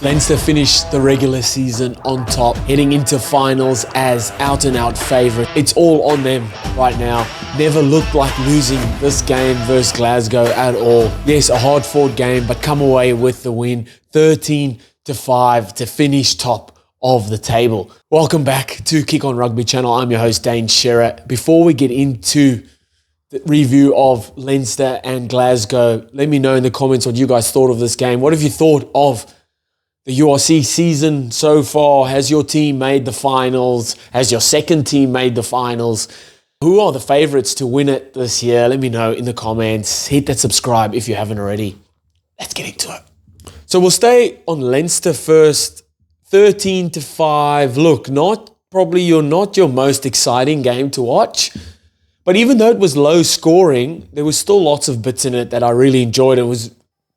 Leinster finished the regular season on top, heading into finals as out-and-out favourite. It's all on them right now. Never looked like losing this game versus Glasgow at all. Yes, a hard-fought game, but come away with the win, 13-5 to finish top of the table. Welcome back to Kick On Rugby channel. I'm your host, Dane Shearer. Before we get into the review of Leinster and Glasgow, let me know in the comments what you guys thought of this game. What have you thought of the URC season so far? Has your team made the finals? Has your second team made the finals? Who are the favourites to win it this year? Let me know in the comments. Hit that subscribe if you haven't already. Let's get into it. So we'll stay on Leinster first. 13-5. Look, not your most exciting game to watch. But even though it was low scoring, there was still lots of bits in it that I really enjoyed.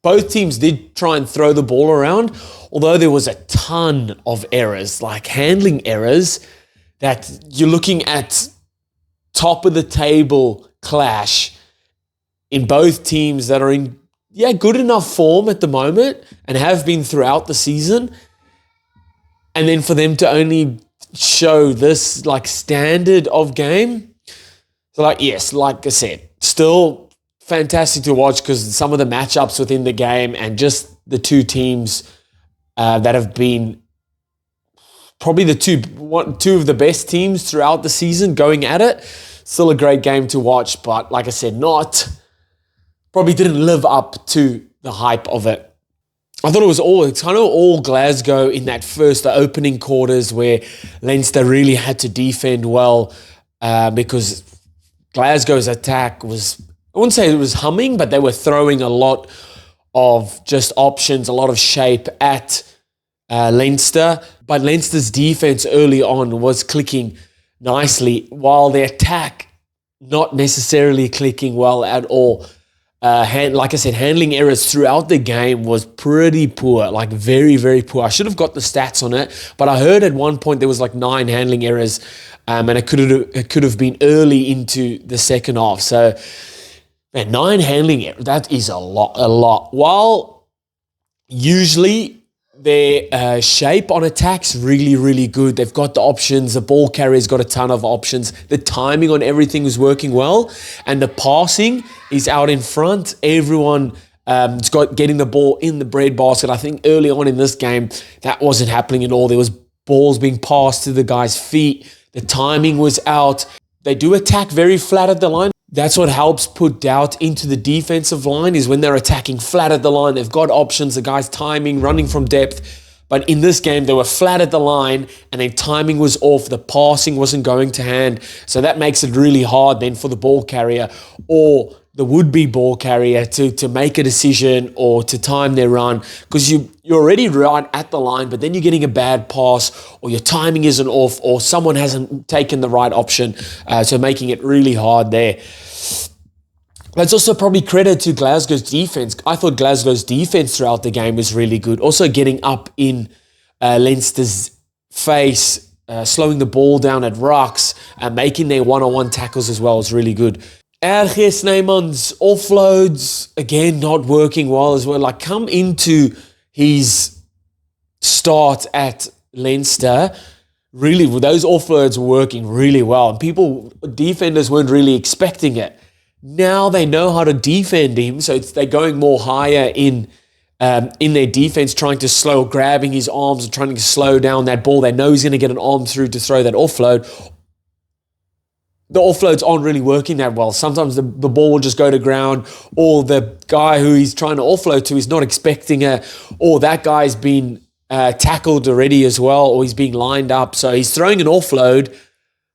Both teams did try and throw the ball around, although there was a ton of errors, like handling errors, that you're looking at top of the table clash in both teams that are in good enough form at the moment and have been throughout the season. And then for them to only show this standard of game. So yes, like I said, still fantastic to watch because some of the matchups within the game and just the two teams that have been probably two of the best teams throughout the season going at it. Still a great game to watch, but like I said, probably didn't live up to the hype of it. I thought it's kind of all Glasgow in the opening quarters where Leinster really had to defend well because Glasgow's attack was, I wouldn't say it was humming, but they were throwing a lot of just options, a lot of shape at Leinster. But Leinster's defense early on was clicking nicely, while the attack not necessarily clicking well at all. Like I said, handling errors throughout the game was pretty poor, very, very poor. I should have got the stats on it, but I heard at one point there was 9 handling errors, and it could have been early into the second half. So, man, 9 handling errors, that is a lot. While usually their shape on attack's really, really good. They've got the options. The ball carrier's got a ton of options. The timing on everything is working well. And the passing is out in front. Everyone has got getting the ball in the breadbasket. I think early on in this game, that wasn't happening at all. There was balls being passed to the guy's feet. The timing was out. They do attack very flat at the line. That's what helps put doubt into the defensive line, is when they're attacking flat at the line. They've got options, the guy's timing, running from depth. But in this game, they were flat at the line and then timing was off. The passing wasn't going to hand. So that makes it really hard then for the ball carrier or the would-be ball carrier to make a decision or to time their run, because you're already right at the line, but then you're getting a bad pass or your timing isn't off or someone hasn't taken the right option, so making it really hard there. Let's also probably credit to Glasgow's defense. I thought Glasgow's defense throughout the game was really good. Also getting up in Leinster's face, slowing the ball down at rucks, and making their one-on-one tackles as well was really good. RG Snyman's offloads, again, not working well as well. Come into his start at Leinster, really, those offloads were working really well. And defenders weren't really expecting it. Now they know how to defend him, so they're going more higher in their defense, trying to grabbing his arms and trying to slow down that ball. They know he's going to get an arm through to throw that offload. The offloads aren't really working that well. Sometimes the ball will just go to ground, or the guy who he's trying to offload to is not expecting it, or that guy's been tackled already as well, or he's being lined up. So he's throwing an offload.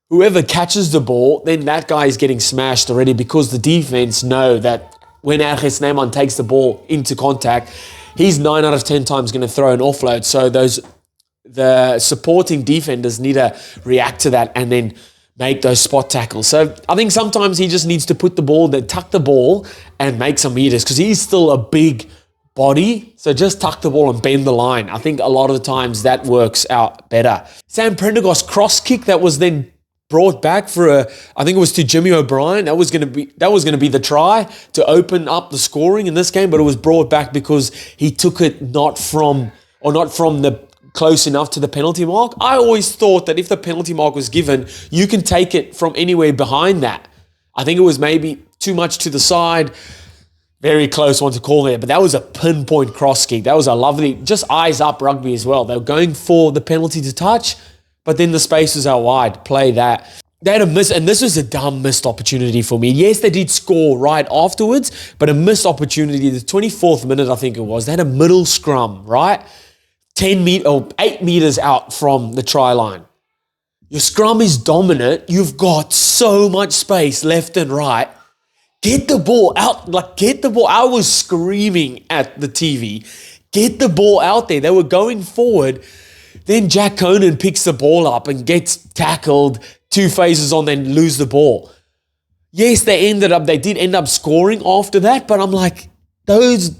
Whoever catches the ball, then that guy is getting smashed already, because the defense know that when RG Snyman takes the ball into contact, he's 9 out of 10 times going to throw an offload. So the supporting defenders need to react to that and then make those spot tackles. So I think sometimes he just needs to tuck the ball and make some meters, because he's still a big body. So just tuck the ball and bend the line. I think a lot of the times that works out better. Sam Prendergast's cross kick that was then brought back I think it was to Jimmy O'Brien. That was going to be the try to open up the scoring in this game, but it was brought back because he took it or not from the close enough to the penalty mark. I always thought that if the penalty mark was given, you can take it from anywhere behind that. I think it was maybe too much to the side. Very close one to call there, but that was a pinpoint cross kick. That was a lovely, just eyes up rugby as well. They were going for the penalty to touch, but then the space was out wide. Play that. They had a miss, and this was a dumb missed opportunity for me. Yes, they did score right afterwards, but a missed opportunity. The 24th minute, I think it was. They had a middle scrum, right? 8 meters out from the try line. Your scrum is dominant. You've got so much space left and right. Get the ball out. Get the ball. I was screaming at the TV. Get the ball out there. They were going forward. Then Jack Conan picks the ball up and gets tackled 2 phases on, then lose the ball. Yes, they did end up scoring after that, but I'm like, those,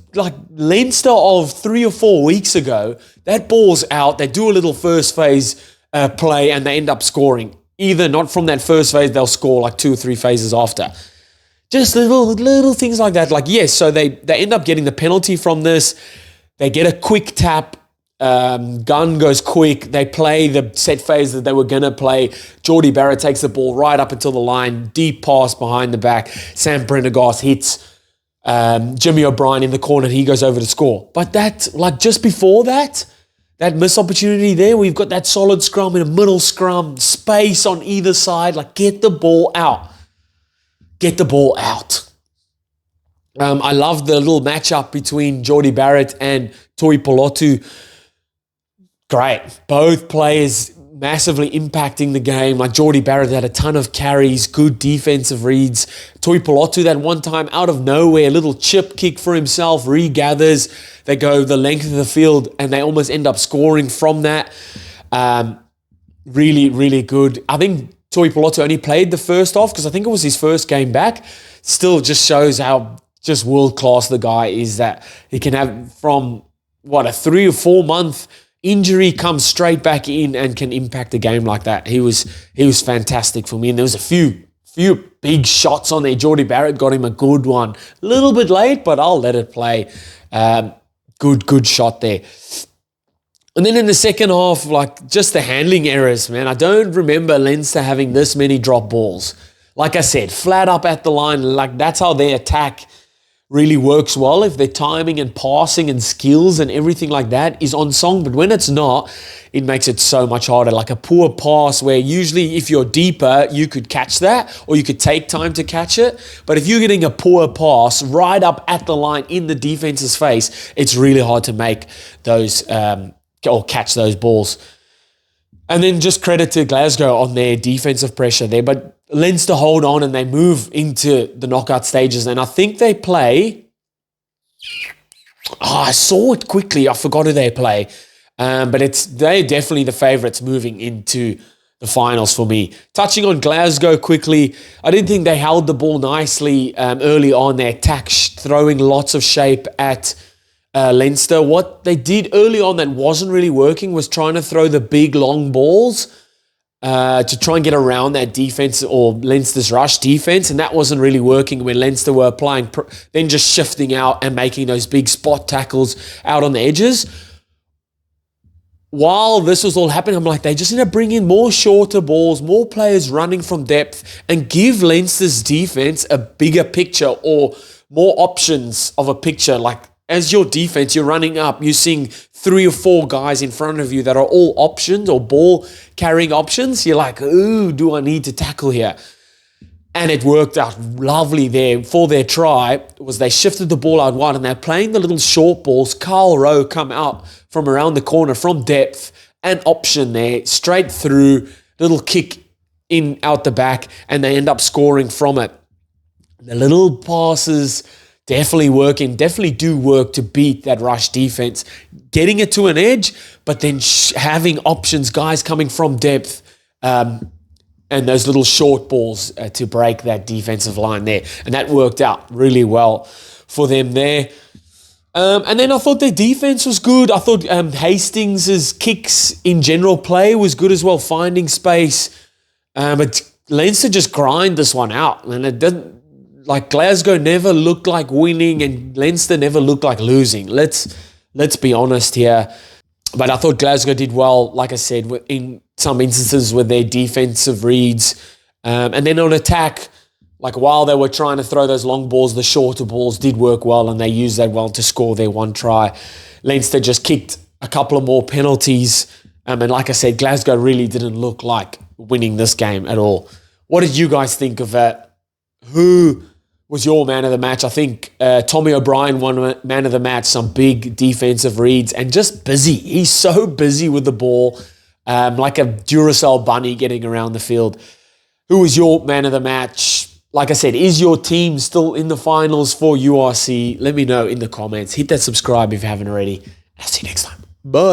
Leinster of 3 or 4 weeks ago, that ball's out. They do a little first phase play and they end up scoring. Either not from that first phase, they'll score 2 or 3 phases after. Just little things like that. Yes, so they end up getting the penalty from this. They get a quick tap. Gun goes quick. They play the set phase that they were going to play. Geordie Barrett takes the ball right up until the line. Deep pass behind the back. Sam Prendergast hits Jimmy O'Brien in the corner. He goes over to score. But that, just before that missed opportunity there, we've got that solid scrum in a middle scrum. Space on either side. Get the ball out. Get the ball out. I love the little matchup between Geordie Barrett and Toi Polotu. Great. Both players massively impacting the game. Geordie Barrett had a ton of carries, good defensive reads. Toi Polotu, that one time out of nowhere, a little chip kick for himself, regathers. They go the length of the field and they almost end up scoring from that. Really, really good. I think Toi Polotu only played the first half because I think it was his first game back. Still just shows how just world-class the guy is, that he can have from, a 3 or 4 month injury, comes straight back in and can impact a game like that. He was fantastic for me. And there was a few big shots on there. Geordie Barrett got him a good one. A little bit late, but I'll let it play. Good shot there. And then in the second half, just the handling errors, man. I don't remember Leinster having this many drop balls. Like I said, flat up at the line. That's how their attack really works well, if their timing and passing and skills and everything like that is on song. But when it's not, it makes it so much harder. A poor pass where usually if you're deeper, you could catch that or you could take time to catch it. But if you're getting a poor pass right up at the line in the defense's face, it's really hard to make those or catch those balls. And then just credit to Glasgow on their defensive pressure there. But Leinster hold on and they move into the knockout stages. And I think they play... I saw it quickly. I forgot who they play. But they're definitely the favourites moving into the finals for me. Touching on Glasgow quickly, I didn't think they held the ball nicely early on. They attack, throwing lots of shape at Leinster. What they did early on that wasn't really working was trying to throw the big long balls to try and get around that defense or Leinster's rush defense, and that wasn't really working when Leinster were applying, then just shifting out and making those big spot tackles out on the edges. While this was all happening, I'm like, they just need to bring in more shorter balls, more players running from depth, and give Leinster's defense a bigger picture or more options of a picture. As your defense, you're running up, you're seeing 3 or 4 guys in front of you that are all options or ball carrying options. You're like, ooh, do I need to tackle here? And it worked out lovely there for their try. Was they shifted the ball out wide and they're playing the little short balls. Carl Rowe come out from around the corner from depth, an option there, straight through, little kick in out the back, and they end up scoring from it. The little passes definitely do work to beat that rush defense. Getting it to an edge, but then having options, guys coming from depth, and those little short balls to break that defensive line there. And that worked out really well for them there. And then I thought their defense was good. I thought Hastings' kicks in general play was good as well, finding space. But Leinster just grind this one out. And it doesn't, Glasgow never looked like winning and Leinster never looked like losing. Let's be honest here. But I thought Glasgow did well, like I said, in some instances with their defensive reads. And then on attack, like while they were trying to throw those long balls, the shorter balls did work well, and they used that well to score their one try. Leinster just kicked a couple of more penalties. And like I said, Glasgow really didn't look like winning this game at all. What did you guys think of that? Who was your man of the match? I think Tommy O'Brien won man of the match, some big defensive reads, and just busy. He's so busy with the ball, like a Duracell bunny getting around the field. Who was your man of the match? Like I said, is your team still in the finals for URC? Let me know in the comments. Hit that subscribe if you haven't already. I'll see you next time. Bye.